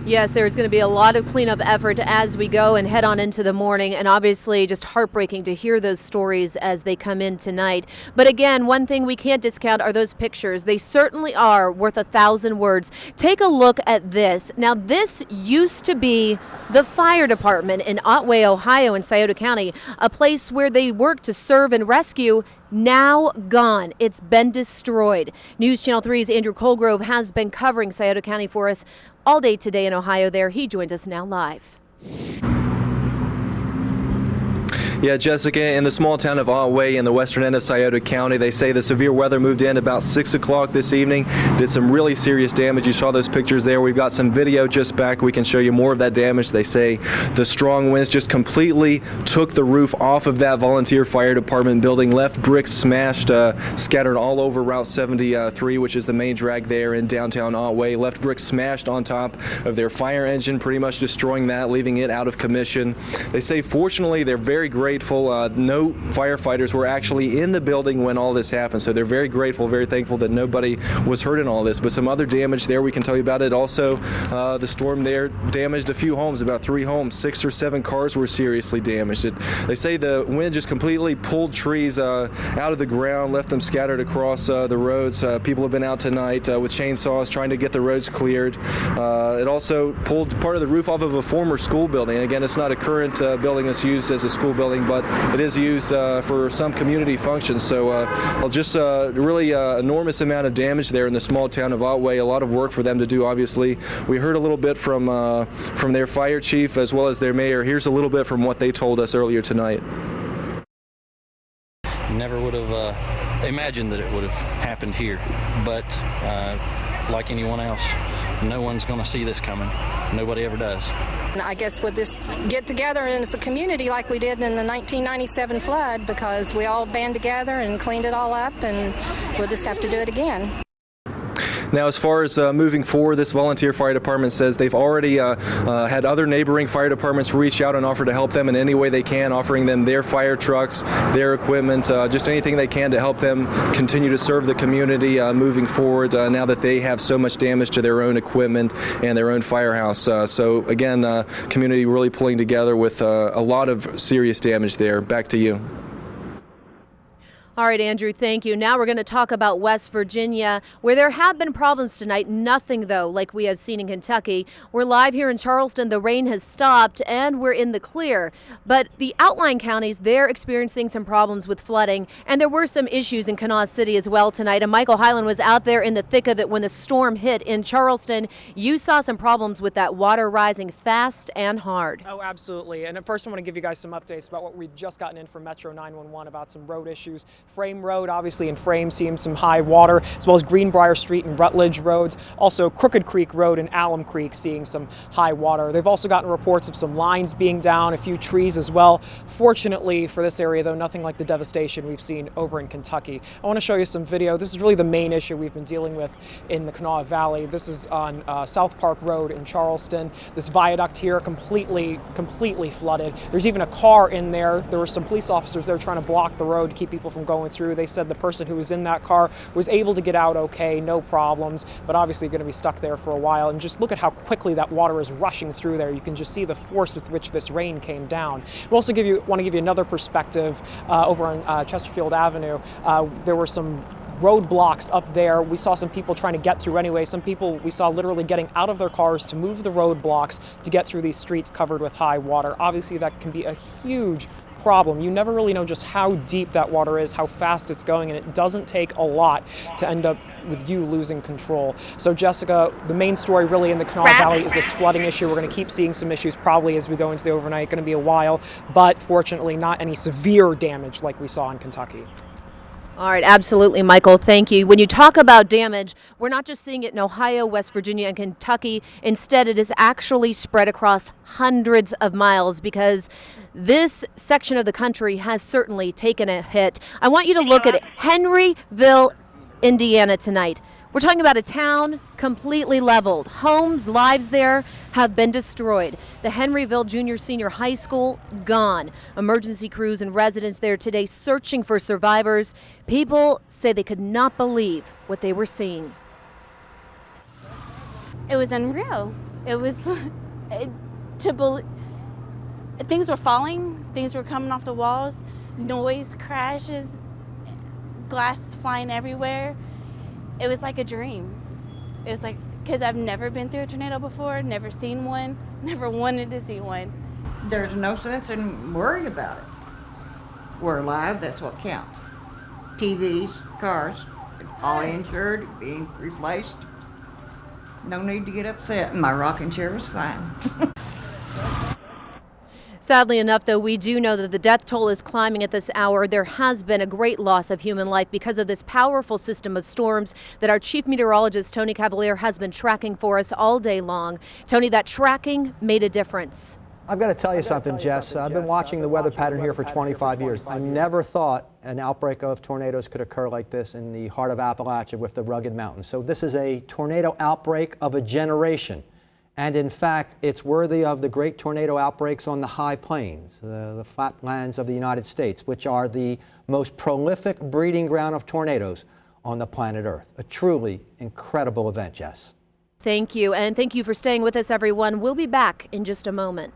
Yes, there's going to be a lot of cleanup effort as we go and head on into the morning, and obviously just heartbreaking to hear those stories as they come in tonight. But again, one thing we can't discount are those pictures. They certainly are worth 1,000 words. Take a look at this. Now, this used to be the fire department in Otway, Ohio in Scioto County, a place where they work to serve and rescue. Now gone. It's been destroyed. News Channel 3's Andrew Colgrove has been covering Scioto County for us all day today in Ohio there. He joins us now live. Yeah, Jessica, in the small town of Otway in the western end of Scioto County, they say the severe weather moved in about 6 o'clock this evening, did some really serious damage. You saw those pictures there. We've got some video just back. We can show you more of that damage. They say the strong winds just completely took the roof off of that volunteer fire department building, left bricks smashed, scattered all over Route 73, which is the main drag there in downtown Otway, left bricks smashed on top of their fire engine, pretty much destroying that, leaving it out of commission. They say, fortunately, they're very grateful. No firefighters were actually in the building when all this happened, so they're very grateful, very thankful that nobody was hurt in all this. But some other damage there, we can tell you about it. Also, the storm there damaged a few homes, about 3 homes. 6 or 7 cars were seriously damaged. They say the wind just completely pulled trees out of the ground, left them scattered across the roads. People have been out tonight with chainsaws trying to get the roads cleared. It also pulled part of the roof off of a former school building. Again, it's not a current building that's used as a school building, but it is used for some community functions. So just really enormous amount of damage there in the small town of Otway. A lot of work for them to do, obviously. We heard a little bit from their fire chief as well as their mayor. Here's a little bit from what they told us earlier tonight. Never would have imagined that it would have happened here, but like anyone else, no one's going to see this coming. Nobody ever does. I guess we'll just get together as a community like we did in the 1997 flood, because we all band together and cleaned it all up, and we'll just have to do it again. Now, as far as moving forward, this volunteer fire department says they've already had other neighboring fire departments reach out and offer to help them in any way they can, offering them their fire trucks, their equipment, just anything they can to help them continue to serve the community moving forward now that they have so much damage to their own equipment and their own firehouse. So again, community really pulling together with a lot of serious damage there. Back to you. All right, Andrew, thank you. Now we're going to talk about West Virginia, where there have been problems tonight. Nothing, though, like we have seen in Kentucky. We're live here in Charleston. The rain has stopped, and we're in the clear. But the outlying counties, they're experiencing some problems with flooding, and there were some issues in Kanawha City as well tonight. And Michael Highland was out there in the thick of it when the storm hit in Charleston. You saw some problems with that water rising fast and hard. Oh, absolutely. And at first, I want to give you guys some updates about what we've just gotten in from Metro 911 about some road issues. Frame Road, obviously in Frame, seeing some high water, as well as Greenbrier Street and Rutledge Roads. Also Crooked Creek Road and Alum Creek seeing some high water. They've also gotten reports of some lines being down, a few trees as well. Fortunately for this area, though, nothing like the devastation we've seen over in Kentucky. I want to show you some video. This is really the main issue we've been dealing with in the Kanawha Valley. This is on South Park Road in Charleston. This viaduct here completely flooded. There's even a car in there. There were some police officers there trying to block the road to keep people from going through. They said the person who was in that car was able to get out okay, no problems, but obviously going to be stuck there for a while. And just look at how quickly that water is rushing through there. You can just see the force with which this rain came down. We also want to give you another perspective over on Chesterfield Avenue. There were some roadblocks up there. We saw some people trying to get through anyway. Some people we saw literally getting out of their cars to move the roadblocks to get through these streets covered with high water. Obviously, that can be a huge problem. You never really know just how deep that water is, how fast it's going, and it doesn't take a lot to end up with you losing control. So Jessica, the main story really in the Kanawha Valley is this flooding issue. We're going to keep seeing some issues probably as we go into the overnight. Going to be a while, but fortunately not any severe damage like we saw in Kentucky. All right, absolutely, Michael. Thank you. When you talk about damage, we're not just seeing it in Ohio, West Virginia, and Kentucky. Instead, it is actually spread across hundreds of miles because this section of the country has certainly taken a hit. I want you to look at Henryville, Indiana tonight. We're talking about a town completely leveled. Homes, lives there have been destroyed. The Henryville Junior Senior High School, gone. Emergency crews and residents there today searching for survivors. People say they could not believe what they were seeing. It was unreal. It was things were falling, things were coming off the walls, noise, crashes, glass flying everywhere. It was like a dream. It was like, because I've never been through a tornado before, never seen one, never wanted to see one. There's no sense in worrying about it. We're alive, that's what counts. TVs, cars, all insured, being replaced. No need to get upset. My rocking chair was fine. Sadly enough, though, we do know that the death toll is climbing at this hour. There has been a great loss of human life because of this powerful system of storms that our chief meteorologist, Tony Cavalier, has been tracking for us all day long. Tony, that tracking made a difference. I've got to tell you something, Jess. I've been watching the weather pattern here for 25 years. I never thought an outbreak of tornadoes could occur like this in the heart of Appalachia with the rugged mountains. So this is a tornado outbreak of a generation. And in fact, it's worthy of the great tornado outbreaks on the high plains, the flatlands of the United States, which are the most prolific breeding ground of tornadoes on the planet Earth. A truly incredible event, Jess. Thank you, and thank you for staying with us, everyone. We'll be back in just a moment.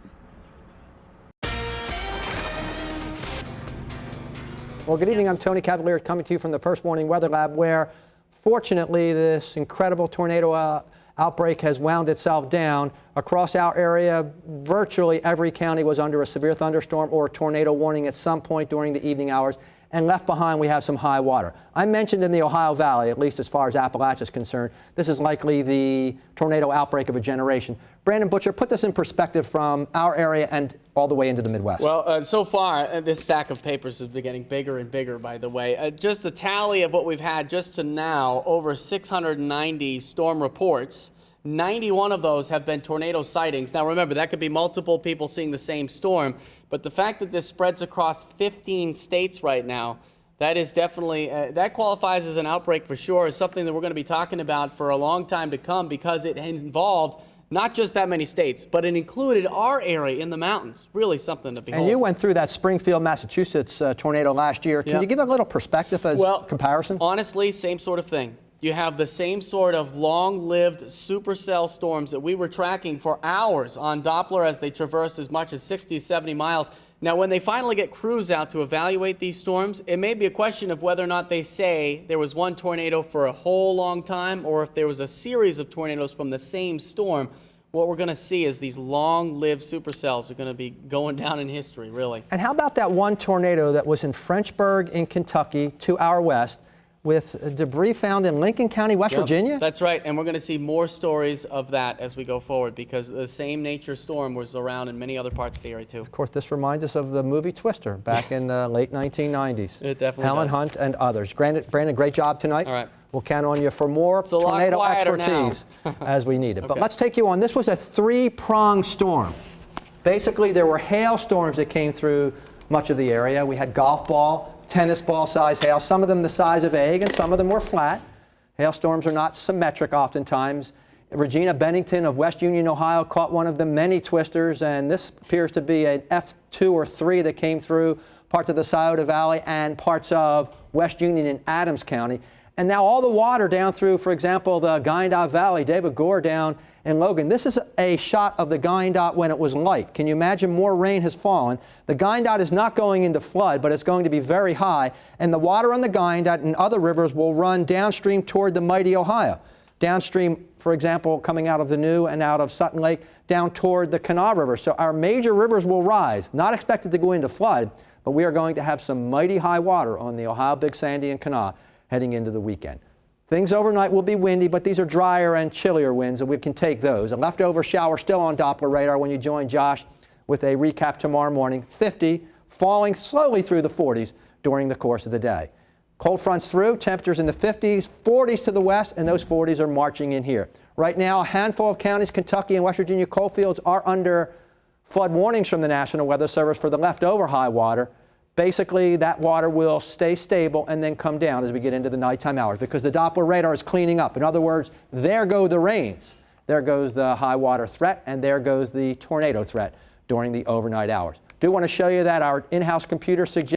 Well, good evening. I'm Tony Cavalier coming to you from the First Warning Weather Lab, where fortunately this incredible tornado outbreak has wound itself down. Across our area, virtually every county was under a severe thunderstorm or tornado warning at some point during the evening hours, and left behind we have some high water. I mentioned in the Ohio Valley, at least as far as Appalachia is concerned, this is likely the tornado outbreak of a generation. Brandon Butcher, put this in perspective from our area and all the way into the Midwest. Well, so far, this stack of papers has been getting bigger and bigger, by the way. Just a tally of what we've had just to now, over 690 storm reports. 91 of those have been tornado sightings. Now remember, that could be multiple people seeing the same storm, but the fact that this spreads across 15 states right now, that is definitely, that qualifies as an outbreak for sure. It's something that we're going to be talking about for a long time to come because it involved not just that many states, but it included our area in the mountains. Really something to behold. And you went through that Springfield, Massachusetts tornado last year. Can you give a little perspective as comparison? Honestly, same sort of thing. You have the same sort of long-lived supercell storms that we were tracking for hours on Doppler as they traverse as much as 60, 70 miles. Now, when they finally get crews out to evaluate these storms, it may be a question of whether or not they say there was one tornado for a whole long time or if there was a series of tornadoes from the same storm. What we're going to see is these long-lived supercells are going to be going down in history, really. And how about that one tornado that was in Frenchburg in Kentucky to our west, with debris found in Lincoln County, West Virginia? That's right, and we're going to see more stories of that as we go forward because the same nature storm was around in many other parts of the area too. Of course, this reminds us of the movie Twister back in the late 1990s. It definitely Helen does. Hunt and others. Brandon, great job tonight. All right. We'll count on you for more tornado expertise as we need it. But let's take you on. This was a three-pronged storm. Basically, there were hailstorms that came through much of the area. We had golf ball, tennis ball size hail, some of them the size of egg, and some of them were flat. Hailstorms are not symmetric oftentimes. Regina Bennington of West Union, Ohio caught one of the many twisters, and this appears to be an F2 or 3 that came through parts of the Scioto Valley and parts of West Union in Adams County. And now all the water down through, for example, the Gynda Valley, David Gore down in Logan. This is a shot of the Gynda when it was light. Can you imagine more rain has fallen? The Gynda is not going into flood, but it's going to be very high. And the water on the Gynda and other rivers will run downstream toward the mighty Ohio. Downstream, for example, coming out of the New and out of Sutton Lake, down toward the Kanawha River. So our major rivers will rise, not expected to go into flood, but we are going to have some mighty high water on the Ohio, Big Sandy, and Kanawha heading into the weekend. Things overnight will be windy, but these are drier and chillier winds, and we can take those. A leftover shower still on Doppler radar when you join Josh with a recap tomorrow morning. 50, falling slowly through the 40s during the course of the day. Cold fronts through, temperatures in the 50s, 40s to the west, and those 40s are marching in here. Right now, a handful of counties, Kentucky and West Virginia coalfields, are under flood warnings from the National Weather Service for the leftover high water. Basically, that water will stay stable and then come down as we get into the nighttime hours because the Doppler radar is cleaning up. In other words, there go the rains. There goes the high water threat, and there goes the tornado threat during the overnight hours. Do want to show you that our in-house computer suggests